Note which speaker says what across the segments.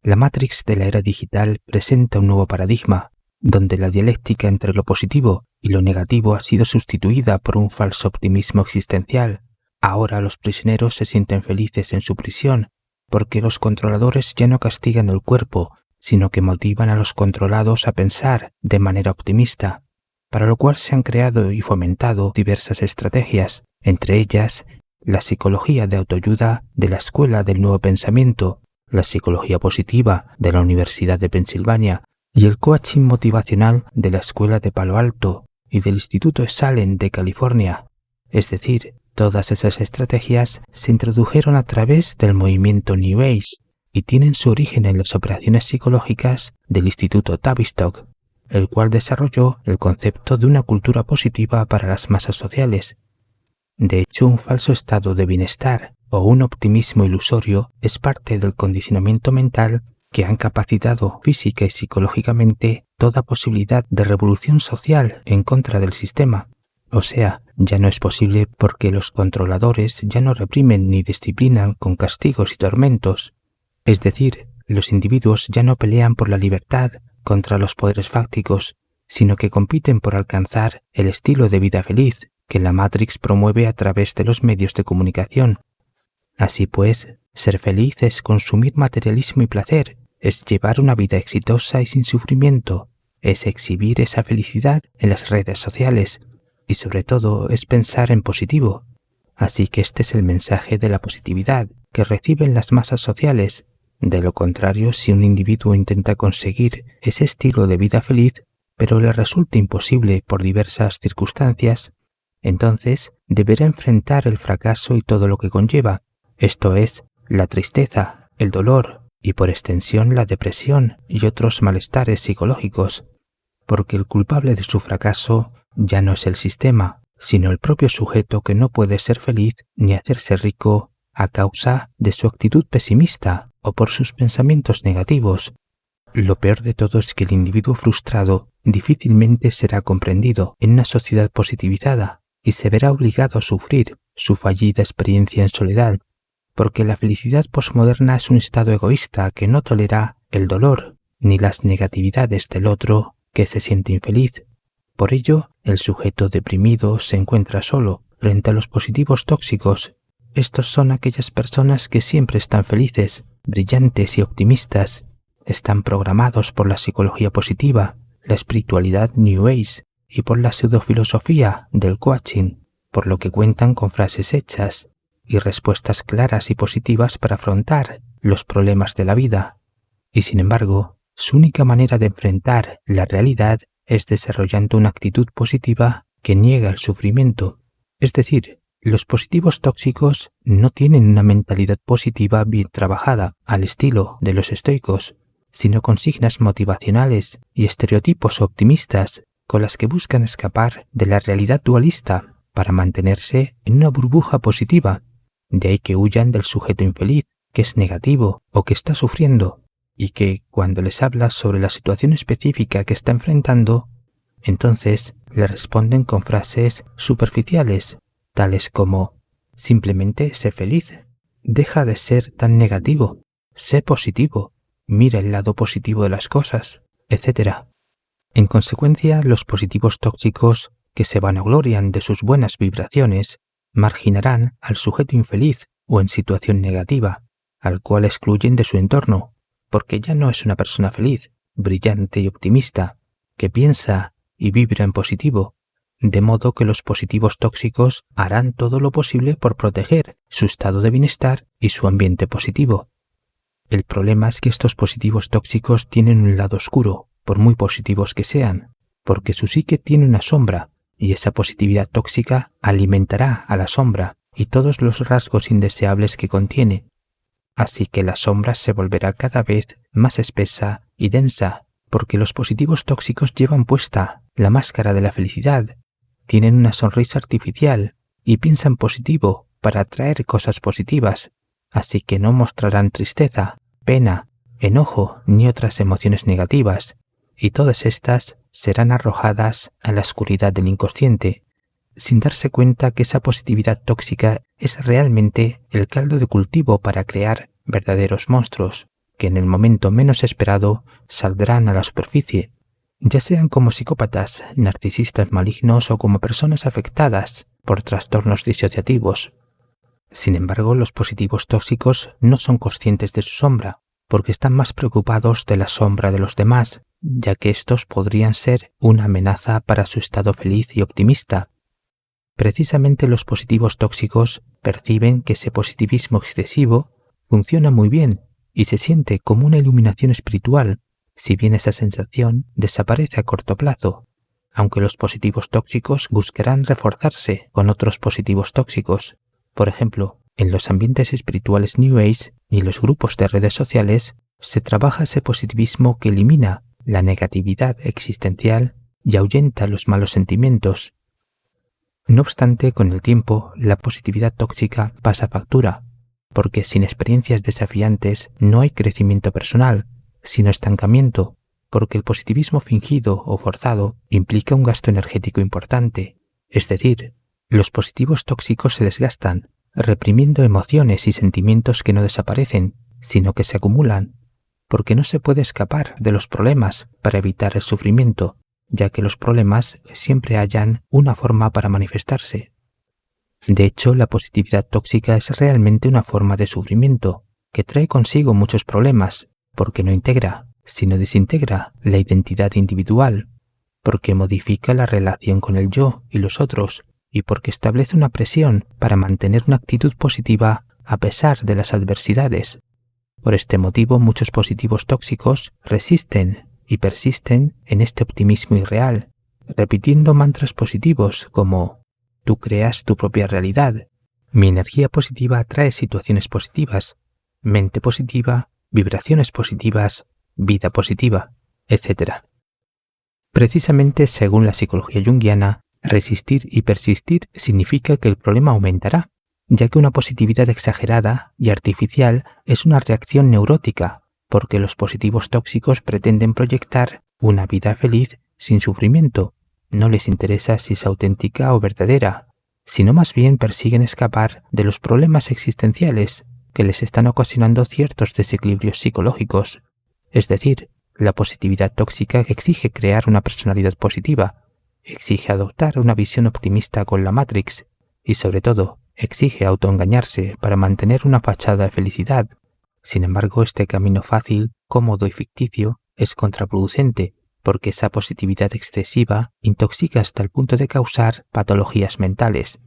Speaker 1: La Matrix de la era digital presenta un nuevo paradigma, donde la dialéctica entre lo positivo y lo negativo ha sido sustituida por un falso optimismo existencial. Ahora los prisioneros se sienten felices en su prisión, porque los controladores ya no castigan el cuerpo, sino que motivan a los controlados a pensar de manera optimista, para lo cual se han creado y fomentado diversas estrategias, entre ellas la psicología de autoayuda de la Escuela del Nuevo Pensamiento, la psicología positiva de la Universidad de Pensilvania y el coaching motivacional de la Escuela de Palo Alto y del Instituto Salem de California. Es decir, todas esas estrategias se introdujeron a través del movimiento New Age y tienen su origen en las operaciones psicológicas del Instituto Tavistock, el cual desarrolló el concepto de una cultura positiva para las masas sociales. De hecho, un falso estado de bienestar o un optimismo ilusorio es parte del condicionamiento mental que han capacitado física y psicológicamente toda posibilidad de revolución social en contra del sistema. O sea, ya no es posible porque los controladores ya no reprimen ni disciplinan con castigos y tormentos. Es decir, los individuos ya no pelean por la libertad contra los poderes fácticos, sino que compiten por alcanzar el estilo de vida feliz que la Matrix promueve a través de los medios de comunicación. Así pues, ser feliz es consumir materialismo y placer, es llevar una vida exitosa y sin sufrimiento, es exhibir esa felicidad en las redes sociales y sobre todo es pensar en positivo. Así que este es el mensaje de la positividad que reciben las masas sociales. De lo contrario, si un individuo intenta conseguir ese estilo de vida feliz, pero le resulta imposible por diversas circunstancias, entonces deberá enfrentar el fracaso y todo lo que conlleva, esto es, la tristeza, el dolor y por extensión la depresión y otros malestares psicológicos, porque el culpable de su fracaso ya no es el sistema, sino el propio sujeto que no puede ser feliz ni hacerse rico a causa de su actitud pesimista o por sus pensamientos negativos. Lo peor de todo es que el individuo frustrado difícilmente será comprendido en una sociedad positivizada y se verá obligado a sufrir su fallida experiencia en soledad, porque la felicidad posmoderna es un estado egoísta que no tolera el dolor ni las negatividades del otro que se siente infeliz. Por ello, el sujeto deprimido se encuentra solo frente a los positivos tóxicos. Estos son aquellas personas que siempre están felices, brillantes y optimistas. Están programados por la psicología positiva, la espiritualidad New Age y por la pseudofilosofía del coaching, por lo que cuentan con frases hechas y respuestas claras y positivas para afrontar los problemas de la vida. Y sin embargo, su única manera de enfrentar la realidad es desarrollando una actitud positiva que niega el sufrimiento. Es decir, los positivos tóxicos no tienen una mentalidad positiva bien trabajada al estilo de los estoicos, sino consignas motivacionales y estereotipos optimistas con las que buscan escapar de la realidad dualista para mantenerse en una burbuja positiva. De ahí que huyan del sujeto infeliz, que es negativo o que está sufriendo, y que cuando les hablas sobre la situación específica que está enfrentando, entonces le responden con frases superficiales, tales como: simplemente sé feliz, deja de ser tan negativo, sé positivo, mira el lado positivo de las cosas, etc. En consecuencia, los positivos tóxicos que se vanaglorian de sus buenas vibraciones marginarán al sujeto infeliz o en situación negativa, al cual excluyen de su entorno, porque ya no es una persona feliz, brillante y optimista, que piensa y vibra en positivo, de modo que los positivos tóxicos harán todo lo posible por proteger su estado de bienestar y su ambiente positivo. El problema es que estos positivos tóxicos tienen un lado oscuro, por muy positivos que sean, porque su psique tiene una sombra, y esa positividad tóxica alimentará a la sombra y todos los rasgos indeseables que contiene. Así que la sombra se volverá cada vez más espesa y densa, porque los positivos tóxicos llevan puesta la máscara de la felicidad, tienen una sonrisa artificial y piensan positivo para atraer cosas positivas, así que no mostrarán tristeza, pena, enojo ni otras emociones negativas, y todas estas serán arrojadas a la oscuridad del inconsciente, sin darse cuenta que esa positividad tóxica es realmente el caldo de cultivo para crear verdaderos monstruos, que en el momento menos esperado saldrán a la superficie, ya sean como psicópatas, narcisistas malignos o como personas afectadas por trastornos disociativos. Sin embargo, los positivos tóxicos no son conscientes de su sombra, porque están más preocupados de la sombra de los demás, ya que estos podrían ser una amenaza para su estado feliz y optimista. Precisamente los positivos tóxicos perciben que ese positivismo excesivo funciona muy bien y se siente como una iluminación espiritual, si bien esa sensación desaparece a corto plazo, aunque los positivos tóxicos buscarán reforzarse con otros positivos tóxicos. Por ejemplo, en los ambientes espirituales New Age y los grupos de redes sociales se trabaja ese positivismo que elimina la negatividad existencial y ahuyenta los malos sentimientos. No obstante, con el tiempo, la positividad tóxica pasa factura, porque sin experiencias desafiantes no hay crecimiento personal, sino estancamiento, porque el positivismo fingido o forzado implica un gasto energético importante. Es decir, los positivos tóxicos se desgastan, reprimiendo emociones y sentimientos que no desaparecen, sino que se acumulan, porque no se puede escapar de los problemas para evitar el sufrimiento, ya que los problemas siempre hallan una forma para manifestarse. De hecho, la positividad tóxica es realmente una forma de sufrimiento, que trae consigo muchos problemas, porque no integra, sino desintegra la identidad individual, porque modifica la relación con el yo y los otros, y porque establece una presión para mantener una actitud positiva a pesar de las adversidades. Por este motivo, muchos positivos tóxicos resisten y persisten en este optimismo irreal, repitiendo mantras positivos como «Tú creas tu propia realidad», «Mi energía positiva atrae situaciones positivas», «Mente positiva», «Vibraciones positivas», «Vida positiva», etc. Precisamente según la psicología junguiana, resistir y persistir significa que el problema aumentará, ya que una positividad exagerada y artificial es una reacción neurótica, porque los positivos tóxicos pretenden proyectar una vida feliz sin sufrimiento. No les interesa si es auténtica o verdadera, sino más bien persiguen escapar de los problemas existenciales que les están ocasionando ciertos desequilibrios psicológicos. Es decir, la positividad tóxica exige crear una personalidad positiva, exige adoptar una visión optimista con la Matrix y, sobre todo, exige autoengañarse para mantener una fachada de felicidad. Sin embargo, este camino fácil, cómodo y ficticio es contraproducente, porque esa positividad excesiva intoxica hasta el punto de causar patologías mentales.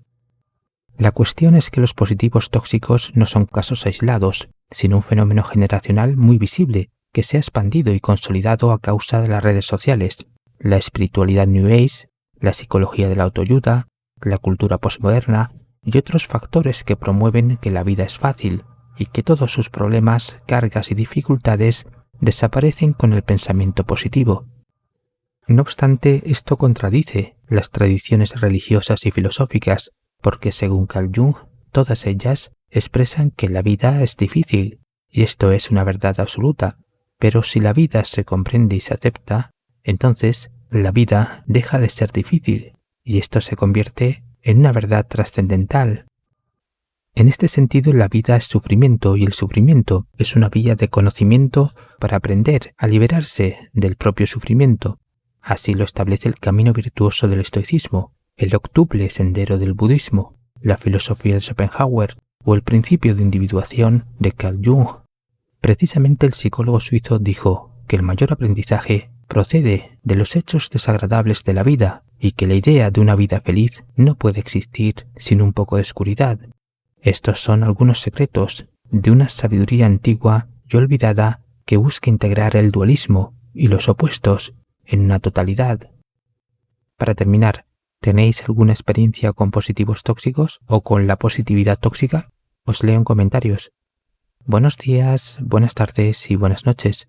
Speaker 1: La cuestión es que los positivos tóxicos no son casos aislados, sino un fenómeno generacional muy visible que se ha expandido y consolidado a causa de las redes sociales, la espiritualidad New Age, la psicología de la autoayuda, la cultura posmoderna y otros factores que promueven que la vida es fácil y que todos sus problemas, cargas y dificultades desaparecen con el pensamiento positivo. No obstante, esto contradice las tradiciones religiosas y filosóficas, porque según Carl Jung, todas ellas expresan que la vida es difícil, y esto es una verdad absoluta, pero si la vida se comprende y se acepta, entonces la vida deja de ser difícil, y esto se convierte en una verdad trascendental. En este sentido, la vida es sufrimiento y el sufrimiento es una vía de conocimiento para aprender a liberarse del propio sufrimiento. Así lo establece el camino virtuoso del estoicismo, el octuple sendero del budismo, la filosofía de Schopenhauer o el principio de individuación de Carl Jung. Precisamente el psicólogo suizo dijo que el mayor aprendizaje procede de los hechos desagradables de la vida y que la idea de una vida feliz no puede existir sin un poco de oscuridad. Estos son algunos secretos de una sabiduría antigua y olvidada que busca integrar el dualismo y los opuestos en una totalidad. Para terminar, ¿tenéis alguna experiencia con positivos tóxicos o con la positividad tóxica? Os leo en comentarios. Buenos días, buenas tardes y buenas noches.